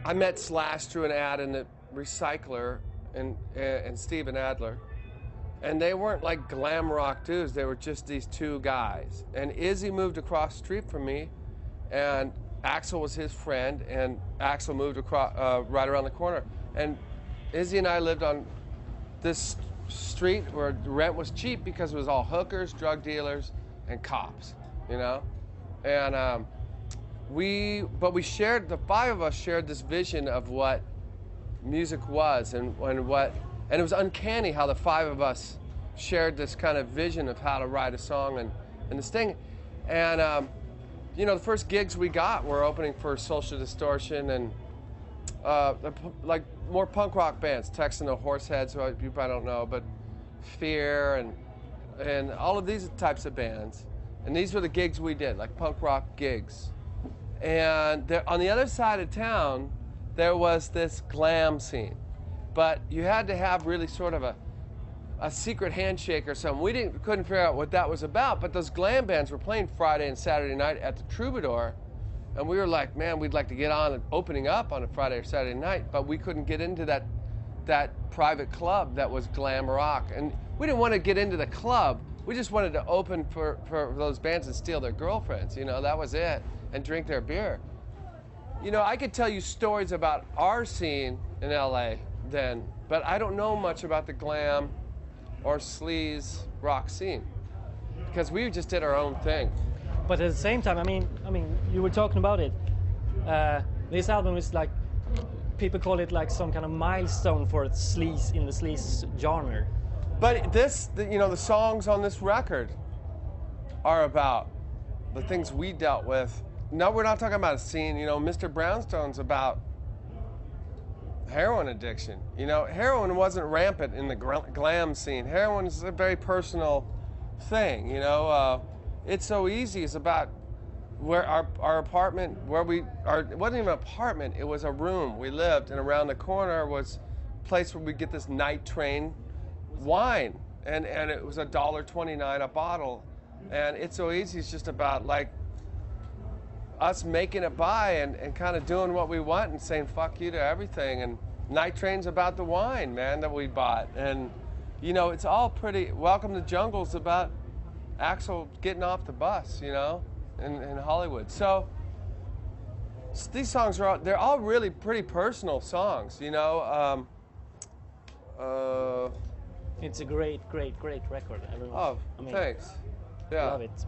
I met Slash through an ad in the Recycler and Steven Adler. And they weren't like glam rock dudes. They were just these two guys. And Izzy moved across the street from me, and Axl was his friend, and Axl moved across right around the corner. And Izzy and I lived on this street where the rent was cheap because it was all hookers, drug dealers, and cops, you know? And we shared, the five of us shared this vision of what music was and it was uncanny how the five of us shared this kind of vision of how to write a song and this thing. And, you know, the first gigs we got were opening for Social Distortion and like more punk rock bands, Tex and the Horseheads, who you probably don't know, but Fear and all of these types of bands. And these were the gigs we did, like punk rock gigs. And there, on the other side of town, there was this glam scene. But you had to have really sort of a secret handshake or something. We couldn't figure out what that was about, but those glam bands were playing Friday and Saturday night at the Troubadour, and we were like, man, we'd like to get on and opening up on a Friday or Saturday night, but we couldn't get into that private club that was glam rock. And we didn't want to get into the club. We just wanted to open for those bands and steal their girlfriends, you know, that was it, and drink their beer. You know, I could tell you stories about our scene in LA then, but I don't know much about the glam or sleaze rock scene because we just did our own thing. But at the same time, I mean, you were talking about it. This album is like, people call it like some kind of milestone for sleaze in the sleaze genre. But this, you know, the songs on this record are about the things we dealt with. No, we're not talking about a scene. You know, Mr. Brownstone's about heroin addiction. You know, heroin wasn't rampant in the glam scene. Heroin is a very personal thing, you know. It's So Easy is about where our apartment, it wasn't even an apartment, it was a room we lived, and around the corner was a place where we get this night train wine, and it was $1.29 a bottle. And It's So Easy is just about like us making it by and kind of doing what we want and saying fuck you to everything. And Night Train's about the wine, man, that we bought. And, you know, it's all pretty. Welcome to Jungle's about Axl getting off the bus, you know, in Hollywood. So these songs they're all really pretty personal songs, you know. It's a great record. Oh, thanks. Yeah. Love it.